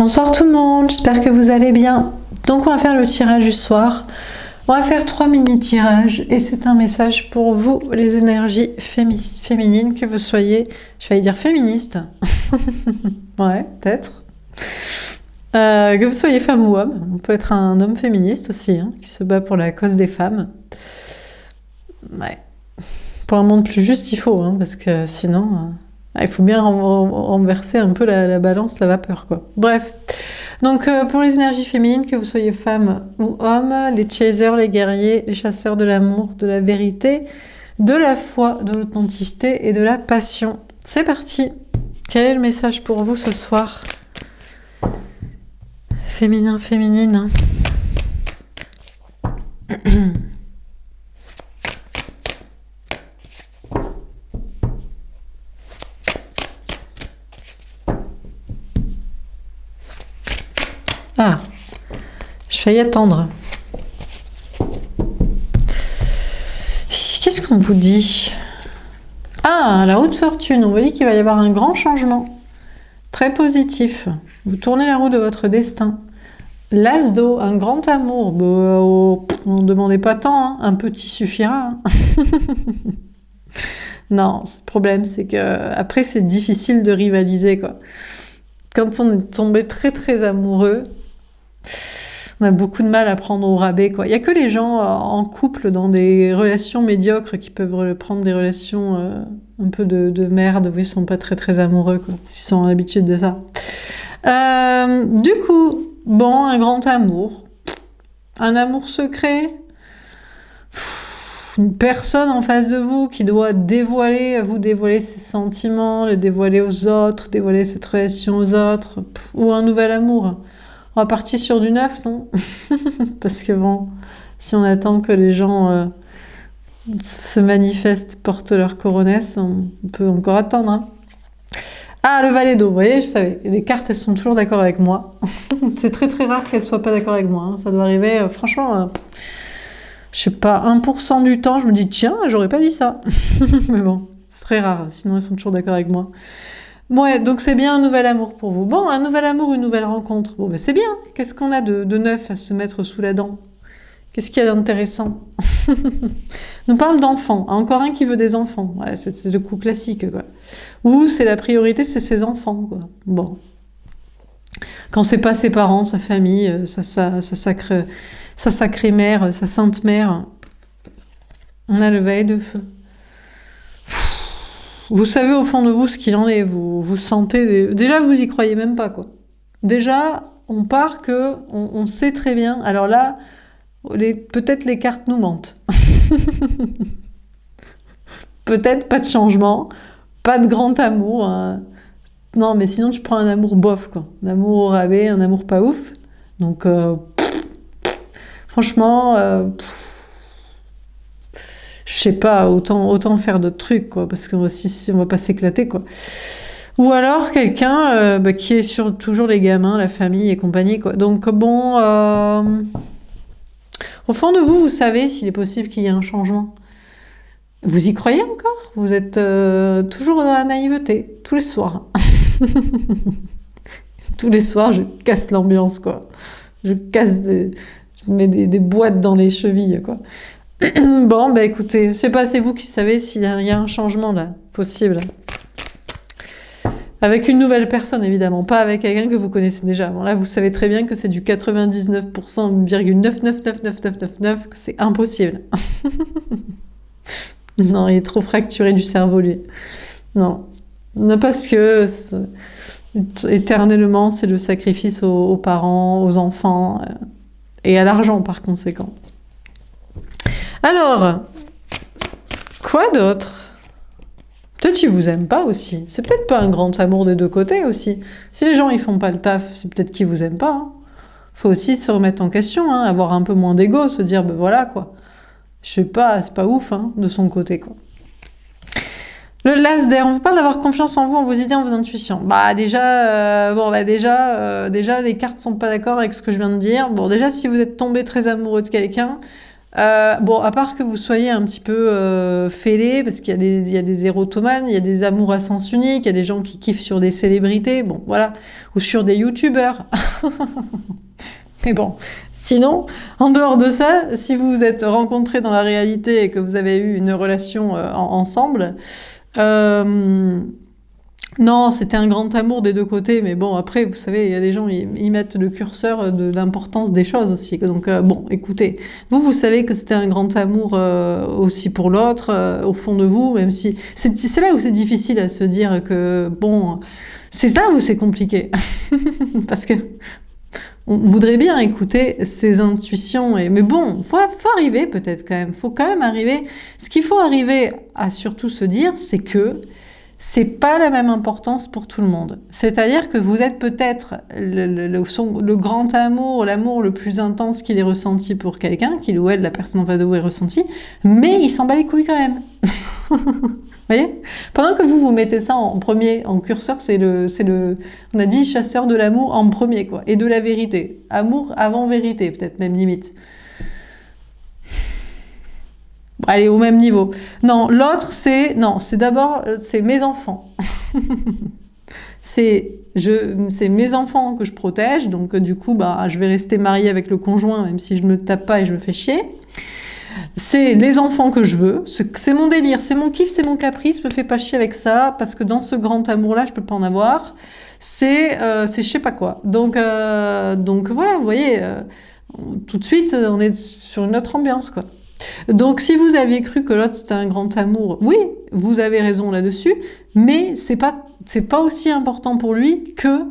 Bonsoir tout le monde, j'espère que vous allez bien. Donc on va faire le tirage du soir. On va faire 3 mini-tirages et c'est un message pour vous, les énergies féminines, que vous soyez, je vais dire féministe. Ouais, peut-être. Que vous soyez femme ou homme. On peut être un homme féministe aussi, hein, qui se bat pour la cause des femmes. Ouais. Pour un monde plus juste, il faut, hein, parce que sinon... il faut bien renverser un peu la balance, la vapeur, quoi. Bref. Donc, pour les énergies féminines, que vous soyez femme ou homme, les chasers, les guerriers, les chasseurs de l'amour, de la vérité, de la foi, de l'authenticité et de la passion. C'est parti. Quel est le message pour vous ce soir? Féminin, féminine. Ah, je failli attendre. Qu'est-ce qu'on vous dit? Ah, la haute fortune. Vous voyez qu'il va y avoir un grand changement. Très positif. Vous tournez la roue de votre destin. L'as d'eau, un grand amour. Ne demandez pas tant, hein. Un petit suffira. Hein. Non, le problème, c'est que après c'est difficile de rivaliser, quoi. Quand on est tombé très très amoureux, on a beaucoup de mal à prendre au rabais, quoi. Il y a que les gens en couple dans des relations médiocres qui peuvent prendre des relations un peu de merde, où ils sont pas très très amoureux, quoi. S'ils sont à l'habitude de ça. Du coup, bon, un grand amour, un amour secret, une personne en face de vous qui doit vous dévoiler ses sentiments, le dévoiler aux autres, dévoiler cette relation aux autres, ou un nouvel amour. On va partir sur du neuf, non? Parce que bon, si on attend que les gens se manifestent, portent leur coronesse, on peut encore attendre. Hein. Ah, le valet d'eau, vous voyez, je savais. Les cartes, elles sont toujours d'accord avec moi. C'est très très rare qu'elles soient pas d'accord avec moi. Hein. Ça doit arriver, franchement, je sais pas, 1% du temps, je me dis, tiens, j'aurais pas dit ça. Mais bon, c'est très rare, sinon elles sont toujours d'accord avec moi. Ouais, donc c'est bien un nouvel amour pour vous. Bon, un nouvel amour, une nouvelle rencontre. Bon, ben c'est bien. Qu'est-ce qu'on a de neuf à se mettre sous la dent? Qu'est-ce qu'il y a d'intéressant? Nous parle d'enfants. Encore un qui veut des enfants. Ouais, c'est le coup classique, quoi. Ou c'est la priorité, c'est ses enfants, quoi. Bon. Quand c'est pas ses parents, sa famille, sa sacrée mère, sa sainte mère, on a le valet de feu. Vous savez au fond de vous ce qu'il en est, vous sentez... Déjà, vous y croyez même pas, quoi. Déjà, on part que on sait très bien. Alors là, peut-être les cartes nous mentent. Peut-être pas de changement, pas de grand amour. Hein. Non, mais sinon, tu prends un amour bof, quoi. Un amour au rabais, un amour pas ouf. Donc, franchement... je sais pas, autant faire d'autres trucs, quoi, parce que si on va pas s'éclater, quoi. Ou alors quelqu'un qui est sur toujours les gamins, la famille et compagnie, quoi. Donc bon, au fond de vous, vous savez s'il est possible qu'il y ait un changement. Vous y croyez encore? Vous êtes toujours dans la naïveté, tous les soirs. Tous les soirs, je casse l'ambiance, quoi. Je mets des boîtes dans les chevilles, quoi. Bon, bah écoutez, je sais pas, c'est vous qui savez s'il y a un changement là, possible. Avec une nouvelle personne, évidemment, pas avec quelqu'un que vous connaissez déjà. Bon, là, vous savez très bien que c'est du 99,9999999, que c'est impossible. Non, il est trop fracturé du cerveau, lui. Non. Non, parce que éternellement, c'est le sacrifice aux parents, aux enfants, et à l'argent, par conséquent. Alors, quoi d'autre? Peut-être qu'ils vous aiment pas aussi. C'est peut-être pas un grand amour des deux côtés aussi. Si les gens ils font pas le taf, c'est peut-être qu'ils vous aiment pas. Hein. Faut aussi se remettre en question, hein, avoir un peu moins d'ego, se dire ben voilà quoi. Je sais pas, c'est pas ouf hein, de son côté quoi. Le las d'air, on vous parle d'avoir confiance en vous, en vos idées, en vos intuitions. Bah déjà, déjà les cartes sont pas d'accord avec ce que je viens de dire. Bon déjà si vous êtes tombé très amoureux de quelqu'un. Bon, à part que vous soyez un petit peu fêlé, parce qu'il y a des érotomanes, il y a des amours à sens unique, il y a des gens qui kiffent sur des célébrités, bon, voilà, ou sur des youtubeurs. Mais bon, sinon, en dehors de ça, si vous vous êtes rencontrés dans la réalité et que vous avez eu une relation ensemble, euh, non, c'était un grand amour des deux côtés, mais bon, après, vous savez, il y a des gens, ils mettent le curseur de l'importance des choses aussi. Donc, bon, écoutez, vous savez que c'était un grand amour aussi pour l'autre, au fond de vous, même si... C'est là où c'est difficile à se dire que, bon, c'est là où c'est compliqué. Parce que on voudrait bien écouter ses intuitions, mais bon, faut arriver peut-être quand même. Faut quand même arriver... Ce qu'il faut arriver à surtout se dire, c'est que c'est pas la même importance pour tout le monde. C'est-à-dire que vous êtes peut-être le grand amour, l'amour le plus intense qu'il ait ressenti pour quelqu'un, qu'il ou elle, la personne en face de vous, ait ressenti, mais il s'en bat les couilles quand même. Vous voyez? Pendant que vous mettez ça en premier, en curseur, on a dit chasseur de l'amour en premier, quoi, et de la vérité. Amour avant vérité, peut-être même limite. Allez, au même niveau. Non, l'autre, c'est d'abord, c'est mes enfants. c'est mes enfants que je protège, donc du coup, bah, je vais rester mariée avec le conjoint, même si je me tape pas et je me fais chier. C'est les enfants que je veux, c'est mon délire, c'est mon kiff, c'est mon caprice, me fais pas chier avec ça, parce que dans ce grand amour-là, je peux pas en avoir. C'est je sais pas quoi. Donc voilà, vous voyez, tout de suite, on est sur une autre ambiance, quoi. Donc, si vous aviez cru que l'autre c'était un grand amour, oui, vous avez raison là-dessus, mais c'est pas aussi important pour lui que,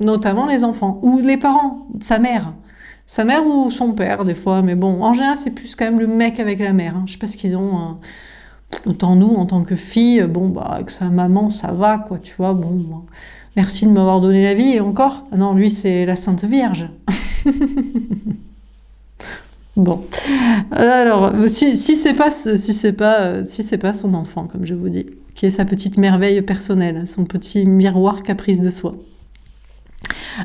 notamment les enfants, ou les parents, sa mère ou son père, des fois, mais bon, en général, c'est plus quand même le mec avec la mère, hein. Je sais pas ce qu'ils ont, autant nous, en tant que fille, bon, bah, avec sa maman, ça va, quoi, tu vois, bon, merci de m'avoir donné la vie, et encore, non, lui, c'est la Sainte Vierge. Bon, alors si c'est pas son enfant, comme je vous dis, qui est sa petite merveille personnelle, son petit miroir caprice de soi.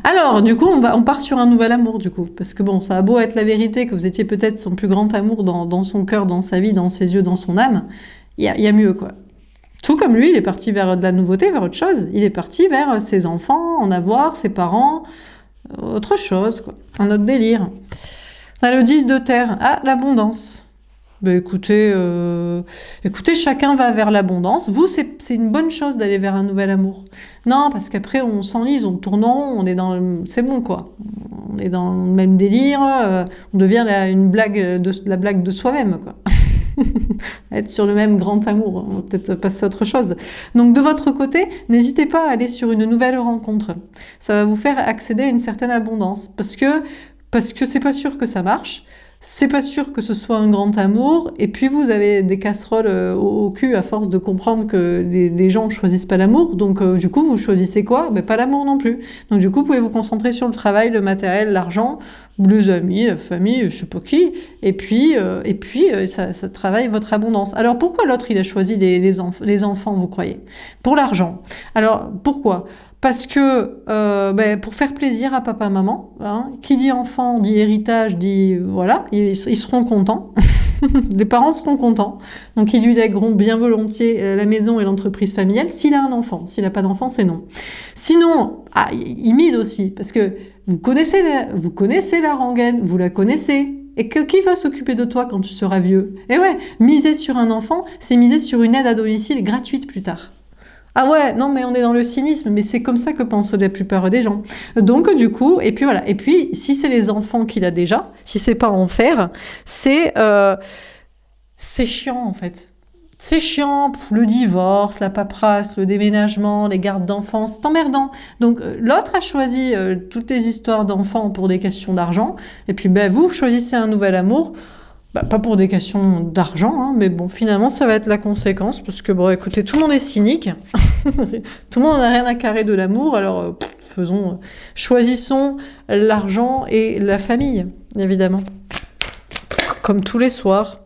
Alors, du coup, on part sur un nouvel amour, du coup, parce que bon, ça a beau être la vérité que vous étiez peut-être son plus grand amour dans son cœur, dans sa vie, dans ses yeux, dans son âme, il y a mieux, quoi. Tout comme lui, il est parti vers de la nouveauté, vers autre chose. Il est parti vers ses enfants, en avoir, ses parents, autre chose, quoi, un autre délire. On a le 10 de terre. Ah, l'abondance. Ben écoutez, chacun va vers l'abondance. Vous, c'est une bonne chose d'aller vers un nouvel amour. Non, parce qu'après, on s'enlise, on tourne en rond, on est dans c'est bon, quoi. On est dans le même délire, on devient la blague de soi-même, quoi. Être sur le même grand amour, on va peut-être passer à autre chose. Donc de votre côté, n'hésitez pas à aller sur une nouvelle rencontre. Ça va vous faire accéder à une certaine abondance. Parce que c'est pas sûr que ça marche, c'est pas sûr que ce soit un grand amour, et puis vous avez des casseroles au cul à force de comprendre que les gens choisissent pas l'amour, donc du coup vous choisissez quoi? Ben, pas l'amour non plus. Donc du coup vous pouvez vous concentrer sur le travail, le matériel, l'argent, les amis, la famille, je sais pas qui, et puis ça travaille votre abondance. Alors pourquoi l'autre il a choisi les enfants, vous croyez? Pour l'argent. Alors pourquoi? Parce que pour faire plaisir à papa maman, hein, qui dit enfant dit héritage, dit voilà, ils seront contents. Les parents seront contents, donc ils lui lègueront bien volontiers la maison et l'entreprise familiale s'il a un enfant. S'il n'a pas d'enfant, c'est non. Sinon, il mise aussi, parce que vous connaissez la rengaine, vous la connaissez. Et qui va s'occuper de toi quand tu seras vieux? Et ouais, miser sur un enfant, c'est miser sur une aide à domicile gratuite plus tard. Ah ouais, non mais on est dans le cynisme, mais c'est comme ça que pensent la plupart des gens. Donc du coup, et puis voilà. Et puis, si c'est les enfants qu'il a déjà, si c'est pas en faire, c'est chiant en fait. C'est chiant, le divorce, la paperasse, le déménagement, les gardes d'enfants, c'est emmerdant. Donc l'autre a choisi toutes les histoires d'enfants pour des questions d'argent, et puis vous choisissez un nouvel amour. Pas pour des questions d'argent, hein, mais bon, finalement, ça va être la conséquence, parce que, bon, écoutez, tout le monde est cynique, tout le monde n'a rien à carrer de l'amour, alors choisissons l'argent et la famille, évidemment, comme tous les soirs.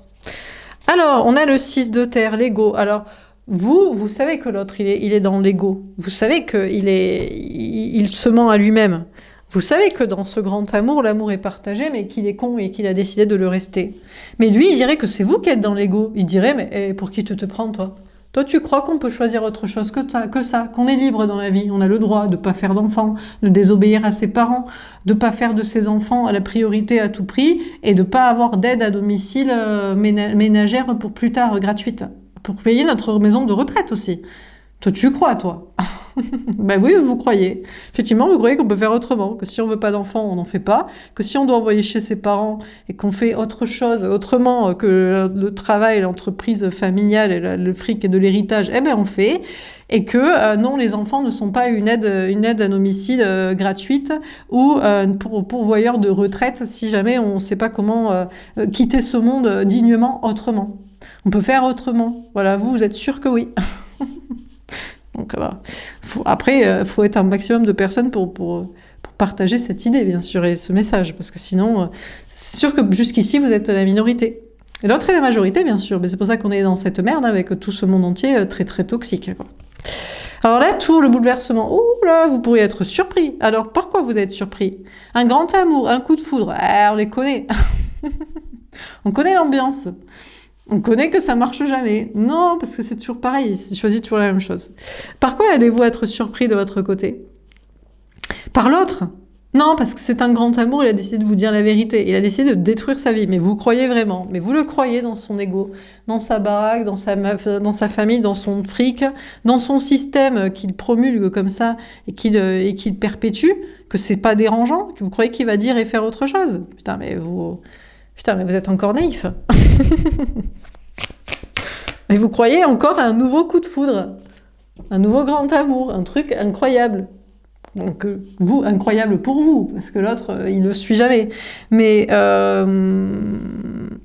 Alors, on a le 6 de terre, l'ego. Alors, vous savez que l'autre, il est dans l'ego. Vous savez qu'il il se ment à lui-même. Vous savez que dans ce grand amour, l'amour est partagé, mais qu'il est con et qu'il a décidé de le rester. Mais lui, il dirait que c'est vous qui êtes dans l'ego. Il dirait, mais pour qui tu te prends, toi? Toi, tu crois qu'on peut choisir autre chose que ça, qu'on est libre dans la vie. On a le droit de ne pas faire d'enfants, de désobéir à ses parents, de ne pas faire de ses enfants la priorité à tout prix et de ne pas avoir d'aide à domicile ménagère pour plus tard, gratuite. Pour payer notre maison de retraite aussi. Toi, tu crois, toi? Ben oui, vous croyez. Effectivement, vous croyez qu'on peut faire autrement, que si on veut pas d'enfants, on n'en fait pas, que si on doit envoyer chez ses parents et qu'on fait autre chose, autrement que le travail, l'entreprise familiale, et le fric et de l'héritage, eh ben on fait, et que non, les enfants ne sont pas une aide à domicile gratuite ou pourvoyeur de retraite si jamais on ne sait pas comment quitter ce monde dignement autrement. On peut faire autrement. Voilà, vous êtes sûr que oui. Donc après, faut être un maximum de personnes pour partager cette idée, bien sûr, et ce message, parce que sinon, c'est sûr que jusqu'ici, vous êtes la minorité. Et l'autre est la majorité, bien sûr, mais c'est pour ça qu'on est dans cette merde avec tout ce monde entier très très toxique, quoi. Alors là, tout le bouleversement, ouh là, vous pourriez être surpris. Alors pourquoi vous êtes surpris? Un grand amour, un coup de foudre, on les connaît. On connaît l'ambiance. On connaît que ça marche jamais. Non, parce que c'est toujours pareil, ils choisissent toujours la même chose. Par quoi allez-vous être surpris de votre côté? Par l'autre? Non, parce que c'est un grand amour, il a décidé de vous dire la vérité. Il a décidé de détruire sa vie. Mais vous croyez vraiment. Mais vous le croyez dans son ego, dans sa baraque, dans sa famille, dans son fric, dans son système qu'il promulgue comme ça et qu'il perpétue, que c'est pas dérangeant, que vous croyez qu'il va dire et faire autre chose. Putain, mais vous êtes encore naïf. Mais vous croyez encore à un nouveau coup de foudre, un nouveau grand amour, un truc incroyable. Donc vous, incroyable pour vous, parce que l'autre, il ne le suit jamais. Mais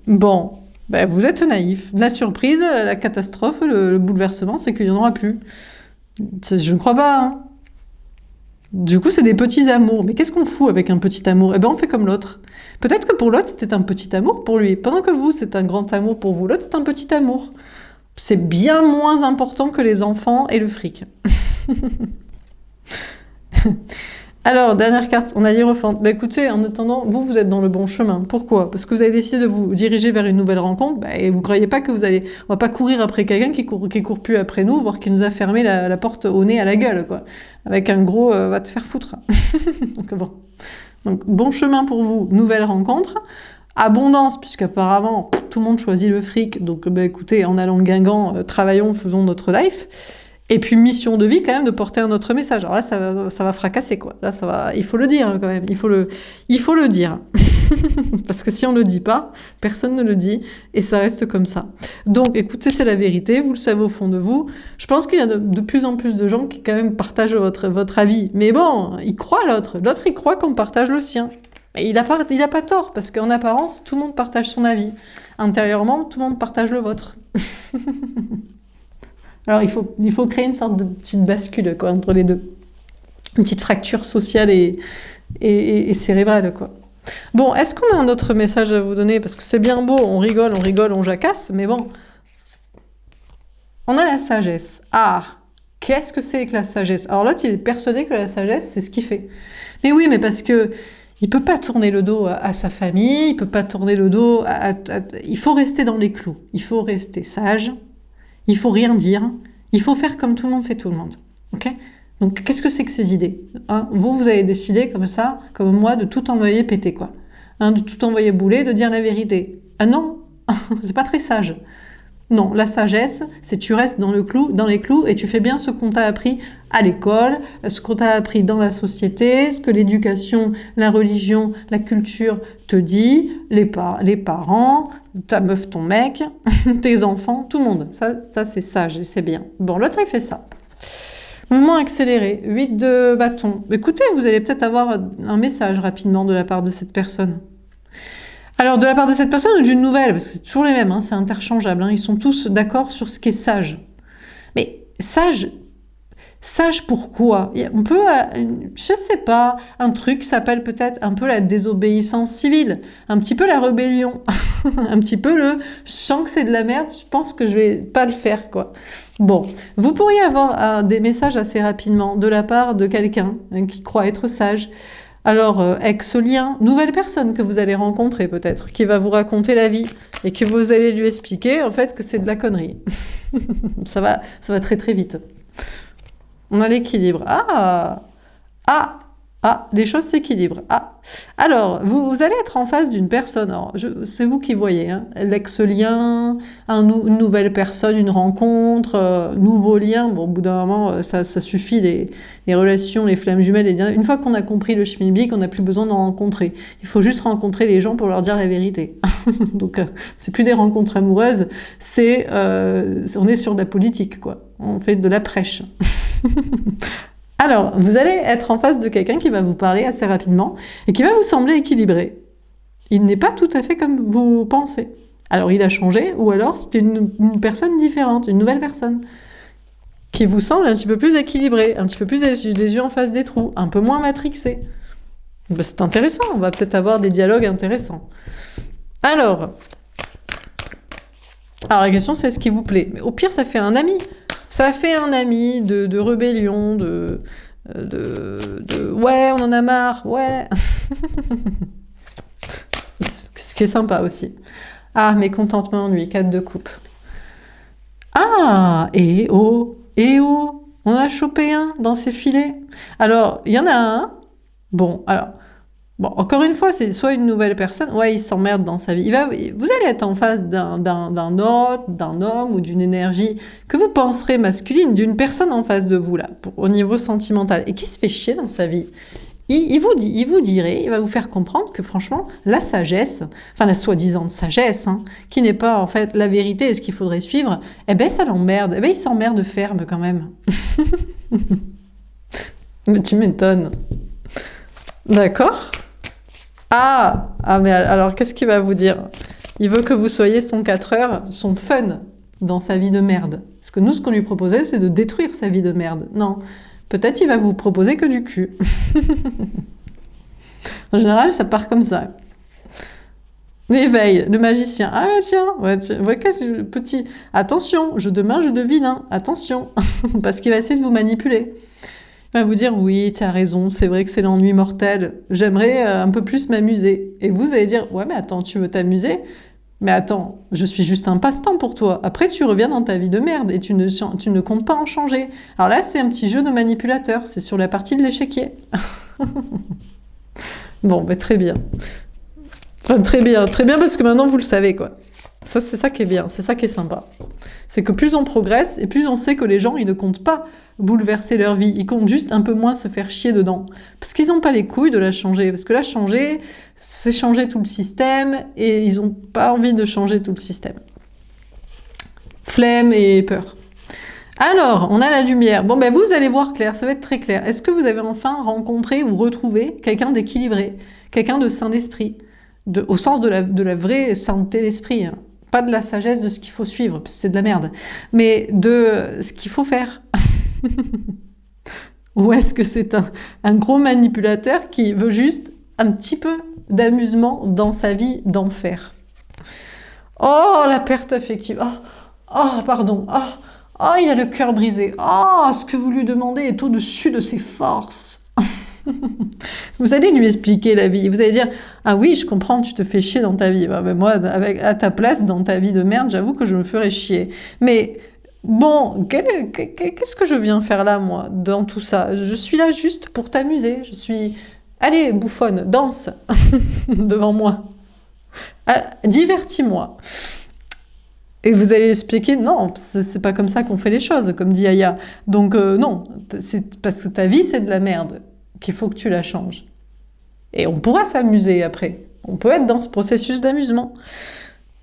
bon, ben, vous êtes naïf. La surprise, la catastrophe, le bouleversement, c'est qu'il n'y en aura plus. Je ne crois pas, hein. Du coup, c'est des petits amours. Mais qu'est-ce qu'on fout avec un petit amour? Eh ben, on fait comme l'autre. Peut-être que pour l'autre, c'était un petit amour pour lui. Pendant que vous, c'est un grand amour pour vous, l'autre, c'est un petit amour. C'est bien moins important que les enfants et le fric. Alors, dernière carte, on a l'Hiérophante. Bah écoutez, en attendant, vous êtes dans le bon chemin. Pourquoi? Parce que vous avez décidé de vous diriger vers une nouvelle rencontre, et vous croyez pas que vous allez... On va pas courir après quelqu'un qui court plus après nous, voire qui nous a fermé la porte au nez, à la gueule, quoi. Avec un gros va te faire foutre. Donc bon. Donc, bon chemin pour vous, nouvelle rencontre. Abondance, puisqu'apparemment, tout le monde choisit le fric. Donc, bah écoutez, en allant Guingamp, travaillons, faisons notre life. Et puis mission de vie quand même de porter un autre message. Alors là, ça va fracasser, quoi. Là, ça va. Il faut le dire quand même. Il faut le dire parce que si on le dit pas, personne ne le dit et ça reste comme ça. Donc, écoutez, c'est la vérité. Vous le savez au fond de vous. Je pense qu'il y a de plus en plus de gens qui quand même partagent votre avis. Mais bon, ils croient l'autre. L'autre, il croit qu'on partage le sien. Et il a pas tort parce qu'en apparence, tout le monde partage son avis. Intérieurement, tout le monde partage le vôtre. Alors, il faut créer une sorte de petite bascule, quoi, entre les deux. Une petite fracture sociale et cérébrale, quoi. Bon, est-ce qu'on a un autre message à vous donner? Parce que c'est bien beau, on rigole, on jacasse, mais bon. On a la sagesse. Ah, qu'est-ce que c'est que la sagesse? Alors l'autre, il est persuadé que la sagesse, c'est ce qu'il fait. Mais oui, mais parce que il peut pas tourner le dos à sa famille, il peut pas tourner le dos il faut rester dans les clous. Il faut rester sage. Il faut rien dire, il faut faire comme tout le monde fait tout le monde. Ok? Donc, qu'est-ce que c'est que ces idées? Hein, vous avez décidé comme ça, comme moi, de tout envoyer péter, quoi. Hein, de tout envoyer bouler, de dire la vérité. Ah non, c'est pas très sage. Non, la sagesse, c'est tu restes dans les clous, et tu fais bien ce qu'on t'a appris à l'école, ce qu'on t'a appris dans la société, ce que l'éducation, la religion, la culture te dit, les parents, ta meuf, ton mec, tes enfants, tout le monde. Ça c'est sage et c'est bien. Bon, l'autre, il fait ça. Mouvement accéléré, 8 de bâton. Écoutez, vous allez peut-être avoir un message rapidement de la part de cette personne. Alors, de la part de cette personne ou d'une nouvelle, parce que c'est toujours les mêmes, hein, c'est interchangeable, hein, ils sont tous d'accord sur ce qui est sage. Mais sage pourquoi? On peut, je sais pas, un truc qui s'appelle peut-être un peu la désobéissance civile, un petit peu la rébellion, un petit peu je sens que c'est de la merde, je pense que je vais pas le faire, quoi. Bon, vous pourriez avoir des messages assez rapidement de la part de quelqu'un qui croit être sage, Alors, ex-lien, nouvelle personne que vous allez rencontrer peut-être, qui va vous raconter la vie et que vous allez lui expliquer en fait que c'est de la connerie. Ça va très très vite. On a l'équilibre. Les choses s'équilibrent. Alors, vous allez être en face d'une personne. C'est vous qui voyez, hein, l'ex-lien, une nouvelle personne, une rencontre, nouveau lien. Bon, au bout d'un moment, ça suffit, les relations, les flammes jumelles. Une fois qu'on a compris le schmilblick, on n'a plus besoin d'en rencontrer. Il faut juste rencontrer les gens pour leur dire la vérité. Donc, c'est plus des rencontres amoureuses, on est sur de la politique, quoi. On fait de la prêche. Alors, vous allez être en face de quelqu'un qui va vous parler assez rapidement et qui va vous sembler équilibré. Il n'est pas tout à fait comme vous pensez. Alors, il a changé, ou alors c'est une personne différente, une nouvelle personne, qui vous semble un petit peu plus équilibrée, un petit peu plus les yeux en face des trous, un peu moins matrixé. Ben, c'est intéressant, on va peut-être avoir des dialogues intéressants. Alors, la question c'est ce qui vous plaît. Mais au pire, ça fait un ami. Ça fait un ami de rébellion, ouais, on en a marre, ouais. Ce qui est sympa aussi. Mécontentement, lui, 4 de coupe. On a chopé un dans ses filets. Alors, il y en a un. Bon, encore une fois, c'est soit une nouvelle personne, ouais, il s'emmerde dans sa vie. Vous allez être en face d'un autre, d'un homme ou d'une énergie que vous penserez masculine, d'une personne en face de vous, là, au niveau sentimental, et qui se fait chier dans sa vie. Il vous dirait, il va vous faire comprendre que franchement, la sagesse, enfin la soi-disant sagesse, hein, qui n'est pas en fait la vérité et ce qu'il faudrait suivre, ça l'emmerde. Il s'emmerde ferme quand même. Mais tu m'étonnes. D'accord ? Mais alors, qu'est-ce qu'il va vous dire? Il veut que vous soyez son 4 heures, son fun dans sa vie de merde. Parce que nous, ce qu'on lui proposait, c'est de détruire sa vie de merde. Non. Peut-être il va vous proposer que du cul. En général, ça part comme ça. L'éveil, le magicien. Tiens, petit. Attention, demain je devine, hein. Attention. Parce qu'il va essayer de vous manipuler. Il va vous dire, oui, tu as raison, c'est vrai que c'est l'ennui mortel, j'aimerais un peu plus m'amuser. Et vous allez dire, ouais, mais attends, tu veux t'amuser? Mais attends, je suis juste un passe-temps pour toi. Après, tu reviens dans ta vie de merde et tu ne comptes pas en changer. Alors là, c'est un petit jeu de manipulateur, c'est sur la partie de l'échiquier. Bon, très bien. Enfin, très bien parce que maintenant vous le savez, quoi. Ça, c'est ça qui est bien, c'est ça qui est sympa. C'est que plus on progresse et plus on sait que les gens, ils ne comptent pas bouleverser leur vie, ils comptent juste un peu moins se faire chier dedans. Parce qu'ils n'ont pas les couilles de la changer. Parce que la changer, c'est changer tout le système et ils n'ont pas envie de changer tout le système. Flemme et peur. Alors, on a la lumière. Bon, vous allez voir clair, ça va être très clair. Est-ce que vous avez enfin rencontré ou retrouvé quelqu'un d'équilibré, quelqu'un de sain d'esprit, au sens de la vraie sainteté d'esprit, hein. Pas de la sagesse de ce qu'il faut suivre, parce que c'est de la merde, mais de ce qu'il faut faire. Ou est-ce que c'est un gros manipulateur qui veut juste un petit peu d'amusement dans sa vie d'enfer? Oh, la perte affective. Pardon. Il a le cœur brisé. Ce que vous lui demandez est au-dessus de ses forces. Vous allez lui expliquer la vie. Vous allez dire, oui, je comprends, tu te fais chier dans ta vie. Moi, à ta place, dans ta vie de merde, j'avoue que je me ferais chier. Mais bon, qu'est-ce que je viens faire là, moi, dans tout ça? Je suis là juste pour t'amuser. Allez, bouffonne, danse devant moi. Divertis-moi. Et vous allez expliquer, non, c'est pas comme ça qu'on fait les choses, comme dit Aya. Donc non, c'est parce que ta vie, c'est de la merde qu'il faut que tu la changes. Et on pourra s'amuser après. On peut être dans ce processus d'amusement.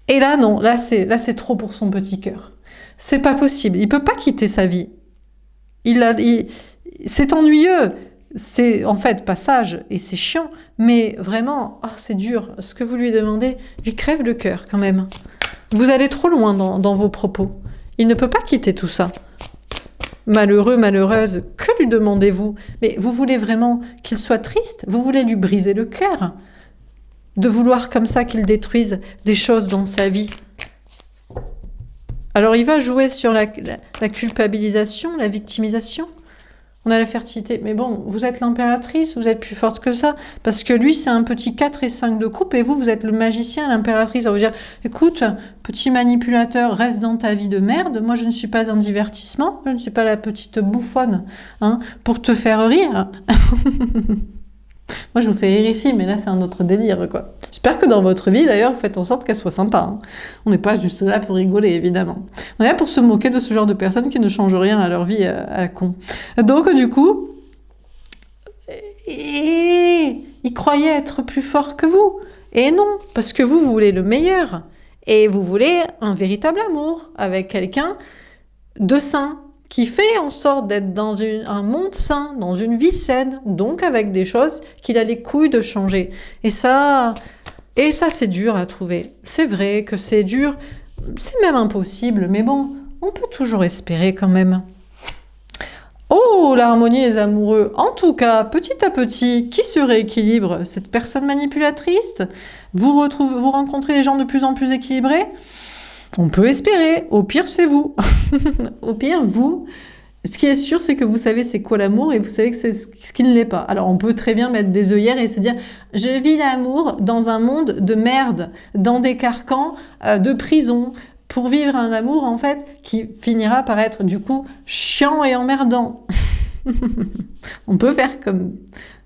Et là, non, là c'est trop pour son petit cœur. C'est pas possible. Il peut pas quitter sa vie. C'est ennuyeux. C'est en fait pas sage et c'est chiant. Mais vraiment, c'est dur. Ce que vous lui demandez lui crève le cœur quand même. Vous allez trop loin dans vos propos. Il ne peut pas quitter tout ça. Malheureux, malheureuse, que lui demandez-vous? Mais vous voulez vraiment qu'il soit triste? Vous voulez lui briser le cœur? De vouloir comme ça qu'il détruise des choses dans sa vie? Alors il va jouer sur la culpabilisation, la victimisation? On a la fertilité. Mais bon, vous êtes l'impératrice, vous êtes plus forte que ça. Parce que lui, c'est un petit 4 et 5 de coupe, et vous êtes le magicien, l'impératrice. Ça veut dire, écoute, petit manipulateur, reste dans ta vie de merde. Moi, je ne suis pas un divertissement. Je ne suis pas la petite bouffonne, hein, pour te faire rire. Moi, je vous fais rire ici, mais là, c'est un autre délire, quoi. J'espère que dans votre vie, d'ailleurs, vous faites en sorte qu'elle soit sympa, hein. On n'est pas juste là pour rigoler, évidemment. On est là pour se moquer de ce genre de personnes qui ne changent rien à leur vie à la con. Donc, du coup, il croyait être plus fort que vous. Et non, parce que vous voulez le meilleur. Et vous voulez un véritable amour avec quelqu'un de sain, qui fait en sorte d'être dans un monde sain, dans une vie saine, donc avec des choses qu'il a les couilles de changer. Et ça, c'est dur à trouver. C'est vrai que c'est dur, c'est même impossible, mais bon, on peut toujours espérer quand même. Oh, l'harmonie, les amoureux. En tout cas, petit à petit, qui se rééquilibre? Cette personne manipulatrice? Vous rencontrez les gens de plus en plus équilibrés? On peut espérer. Au pire, c'est vous. Au pire, vous. Ce qui est sûr, c'est que vous savez c'est quoi l'amour et vous savez que c'est ce qui ne l'est pas. Alors, on peut très bien mettre des œillères et se dire « Je vis l'amour dans un monde de merde, dans des carcans de prison, pour vivre un amour, en fait, qui finira par être, du coup, chiant et emmerdant. » On peut faire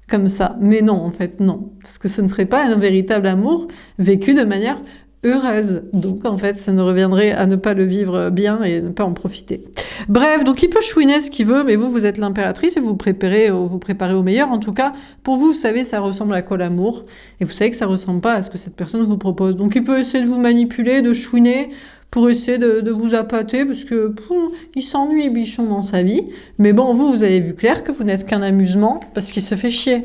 comme ça. Mais non, en fait, non. Parce que ce ne serait pas un véritable amour vécu de manière heureuse. Donc, en fait, ça ne reviendrait à ne pas le vivre bien et ne pas en profiter. Bref, donc il peut chouiner ce qu'il veut, mais vous êtes l'impératrice et vous préparez au meilleur. En tout cas, pour vous, vous savez, ça ressemble à quoi l'amour. Et vous savez que ça ressemble pas à ce que cette personne vous propose. Donc, il peut essayer de vous manipuler, de chouiner, pour essayer de vous appâter, parce que il s'ennuie, bichon, dans sa vie. Mais bon, vous avez vu clair que vous n'êtes qu'un amusement, parce qu'il se fait chier.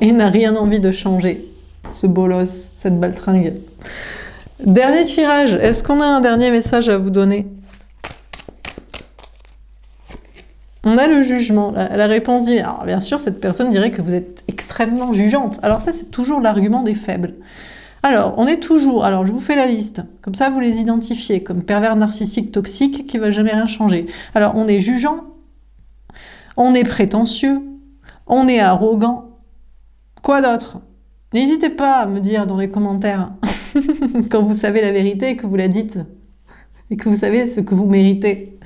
Et il n'a rien envie de changer. Ce bolos, cette baltringue. Dernier tirage. Est-ce qu'on a un dernier message à vous donner? On a le jugement. La réponse dit... Alors, bien sûr, cette personne dirait que vous êtes extrêmement jugeante. Alors ça, c'est toujours l'argument des faibles. Alors, on est toujours... Alors, je vous fais la liste. Comme ça, vous les identifiez comme pervers narcissique toxique qui va jamais rien changer. Alors, on est jugeant. On est prétentieux. On est arrogant. Quoi d'autre? N'hésitez pas à me dire dans les commentaires quand vous savez la vérité et que vous la dites et que vous savez ce que vous méritez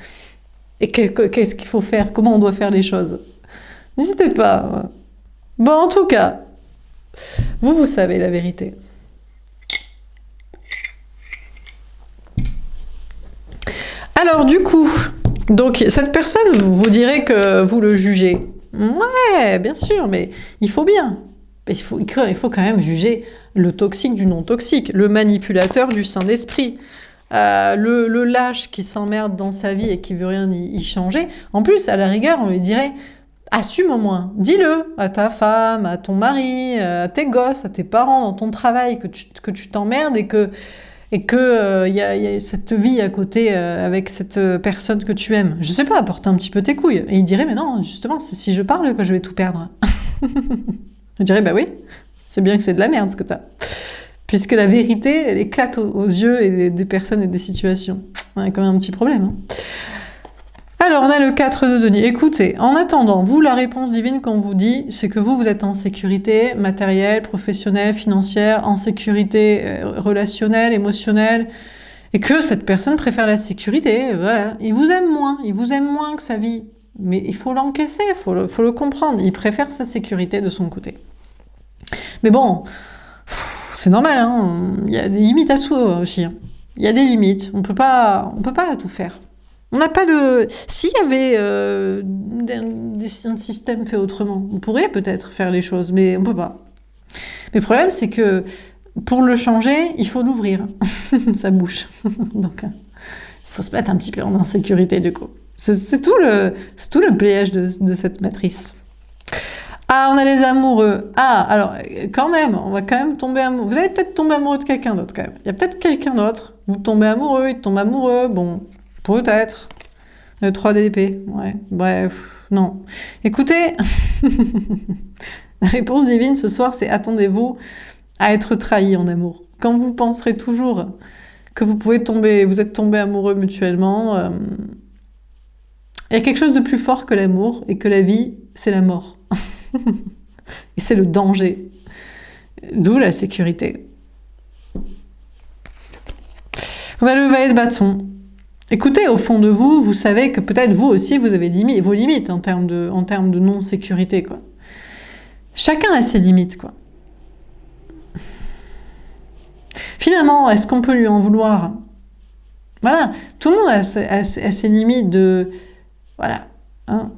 et qu'est-ce qu'il faut faire, comment on doit faire les choses. N'hésitez pas. Bon, en tout cas, vous savez la vérité. Alors du coup, donc cette personne, vous direz que vous le jugez. Ouais, bien sûr, mais il faut bien. Il faut quand même juger le toxique du non-toxique, le manipulateur du saint d'esprit, le lâche qui s'emmerde dans sa vie et qui veut rien y changer. En plus, à la rigueur, on lui dirait « assume au moins, dis-le à ta femme, à ton mari, à tes gosses, à tes parents, dans ton travail, que tu t'emmerdes et que y a cette vie à côté avec cette personne que tu aimes. Je sais pas, apporte un petit peu tes couilles. » Et il dirait « mais non, justement, c'est si je parle que je vais tout perdre. » Je dirais, bah oui, c'est bien que c'est de la merde ce que t'as. Puisque la vérité, elle éclate aux yeux des personnes et des situations. On a quand même un petit problème. Hein. Alors, on a le 4 de denier. Écoutez, en attendant, vous, la réponse divine qu'on vous dit, c'est que vous êtes en sécurité matérielle, professionnelle, financière, en sécurité relationnelle, émotionnelle, et que cette personne préfère la sécurité, voilà. Il vous aime moins que sa vie. Mais il faut l'encaisser, il faut le comprendre. Il préfère sa sécurité de son côté. Mais bon, c'est normal, hein. Il y a des limites à tout aussi. Hein. Il y a des limites. On peut pas tout faire. On n'a pas de... S'il y avait un système fait autrement, on pourrait peut-être faire les choses, mais on peut pas. Mais le problème, c'est que pour le changer, il faut l'ouvrir, sa bouche. Donc, il faut se mettre un petit peu en insécurité, du coup. C'est tout le piège de cette matrice. Ah, on a les amoureux. Ah, alors, quand même, on va quand même tomber amoureux. Vous allez peut-être tomber amoureux de quelqu'un d'autre, quand même. Il y a peut-être quelqu'un d'autre. Vous tombez amoureux, il tombe amoureux. Bon, peut-être. Le 3 d'épée. Ouais, bref, non. Écoutez, la réponse divine ce soir, c'est attendez-vous à être trahi en amour. Quand vous penserez toujours que vous êtes tombés amoureux mutuellement... Il y a quelque chose de plus fort que l'amour et que la vie, c'est la mort. Et c'est le danger. D'où la sécurité. On a le valet de bâton. Écoutez, au fond de vous, vous savez que peut-être vous aussi, vous avez vos limites en termes de non-sécurité, quoi. Chacun a ses limites, quoi. Finalement, est-ce qu'on peut lui en vouloir? Voilà, tout le monde a ses limites de... Voilà. Hein,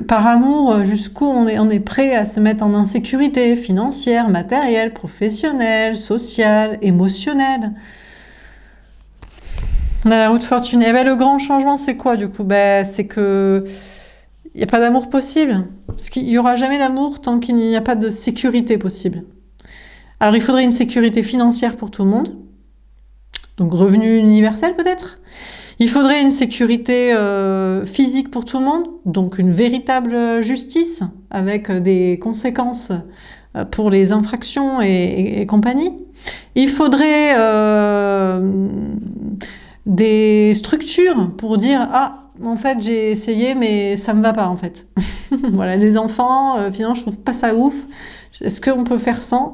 par amour, jusqu'où on est prêt à se mettre en insécurité financière, matérielle, professionnelle, sociale, émotionnelle. On a la roue de fortune. Et ben, le grand changement, c'est quoi du coup? C'est que il n'y a pas d'amour possible. Parce qu'il n'y aura jamais d'amour tant qu'il n'y a pas de sécurité possible. Alors il faudrait une sécurité financière pour tout le monde. Donc revenu universel peut-être. Il faudrait une sécurité physique pour tout le monde, donc une véritable justice avec des conséquences pour les infractions et compagnie. Il faudrait des structures pour dire « Ah, en fait, j'ai essayé, mais ça me va pas, en fait. » Voilà, les enfants, finalement, je trouve pas ça ouf. Est-ce qu'on peut faire sans?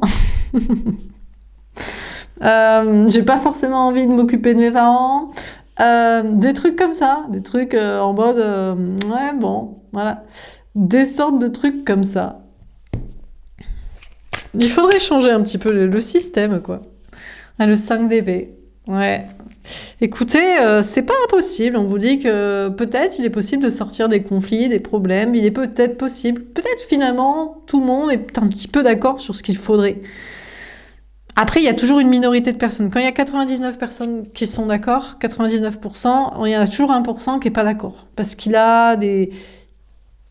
J'ai pas forcément envie de m'occuper de mes parents. Des trucs comme ça, des trucs en mode ouais bon, voilà, des sortes de trucs comme ça. Il faudrait changer un petit peu le système, quoi. Le 5 d'épée, ouais. Écoutez, c'est pas impossible. On vous dit que peut-être il est possible de sortir des conflits, des problèmes. Il est peut-être possible. Peut-être finalement tout le monde est un petit peu d'accord sur ce qu'il faudrait. Après, il y a toujours une minorité de personnes. Quand il y a 99 personnes qui sont d'accord, 99%, il y en a toujours 1% qui est pas d'accord. Parce qu'il a des...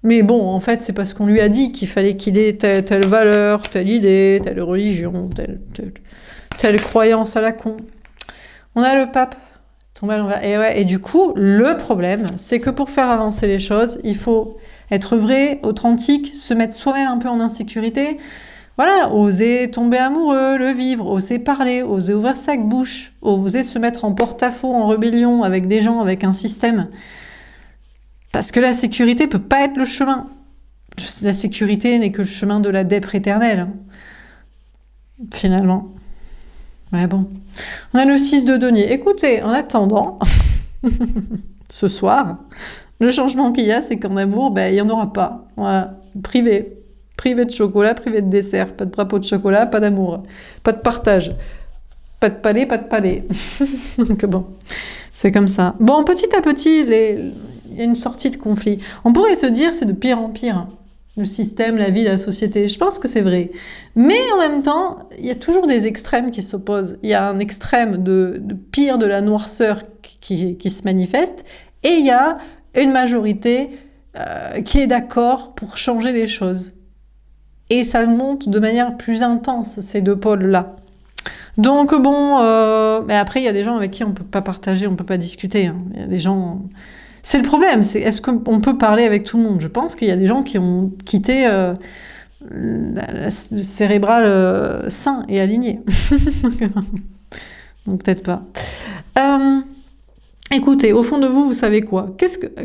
Mais bon, en fait, c'est parce qu'on lui a dit qu'il fallait qu'il ait telle valeur, telle idée, telle religion, telle croyance à la con. On a le pape tombé à l'envers. Et ouais, et du coup, le problème, c'est que pour faire avancer les choses, il faut être vrai, authentique, se mettre soi-même un peu en insécurité. Voilà, oser tomber amoureux, le vivre, oser parler, oser ouvrir sa bouche, oser se mettre en porte-à-faux, en rébellion avec des gens, avec un système. Parce que la sécurité peut pas être le chemin. La sécurité n'est que le chemin de la dépre éternelle. Hein. Finalement. Mais bon. On a le 6 de denier. Écoutez, en attendant, ce soir, le changement qu'il y a, c'est qu'en amour, il n'y en aura pas. Voilà, privé. Privé de chocolat, privé de dessert. Pas de drapeau de chocolat, pas d'amour. Pas de partage. Pas de palais, pas de palais. Donc bon, c'est comme ça. Bon, petit à petit, il y a une sortie de conflit. On pourrait se dire c'est de pire en pire. Le système, la vie, la société. Je pense que c'est vrai. Mais en même temps, il y a toujours des extrêmes qui s'opposent. Il y a un extrême de pire de la noirceur qui se manifeste. Et il y a une majorité qui est d'accord pour changer les choses. Et ça monte de manière plus intense, ces deux pôles-là. Donc bon, mais après, il y a des gens avec qui on ne peut pas partager, on ne peut pas discuter. Hein. Il y a des gens... C'est le problème, c'est est-ce qu'on peut parler avec tout le monde? Je pense qu'il y a des gens qui ont quitté le cérébral sain et aligné. Donc peut-être pas. Écoutez, au fond de vous, vous savez quoi?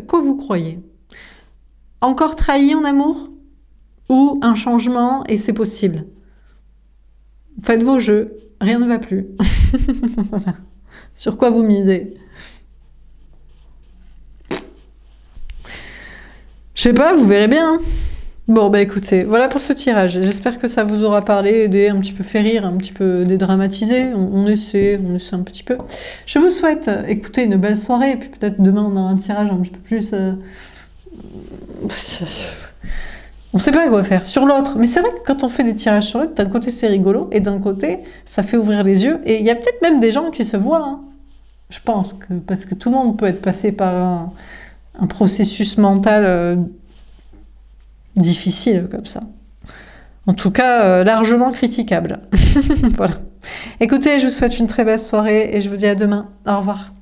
Quoi vous croyez? Encore trahi en amour? Ou un changement et c'est possible? Faites vos jeux, rien ne va plus. Voilà. Sur quoi vous misez? Je sais pas, vous verrez bien. Bon, écoutez, voilà pour ce tirage. J'espère que ça vous aura parlé, aidé, un petit peu fait rire, un petit peu dédramatisé. On essaie un petit peu. Je vous souhaite, écoutez, une belle soirée. Et puis peut-être demain, on aura un tirage un petit peu plus... On sait pas quoi faire sur l'autre. Mais c'est vrai que quand on fait des tirages sur l'autre, d'un côté c'est rigolo, et d'un côté, ça fait ouvrir les yeux. Et il y a peut-être même des gens qui se voient. Hein. Je pense que parce que tout le monde peut être passé par un processus mental difficile comme ça. En tout cas, largement critiquable. Voilà. Écoutez, je vous souhaite une très belle soirée et je vous dis à demain. Au revoir.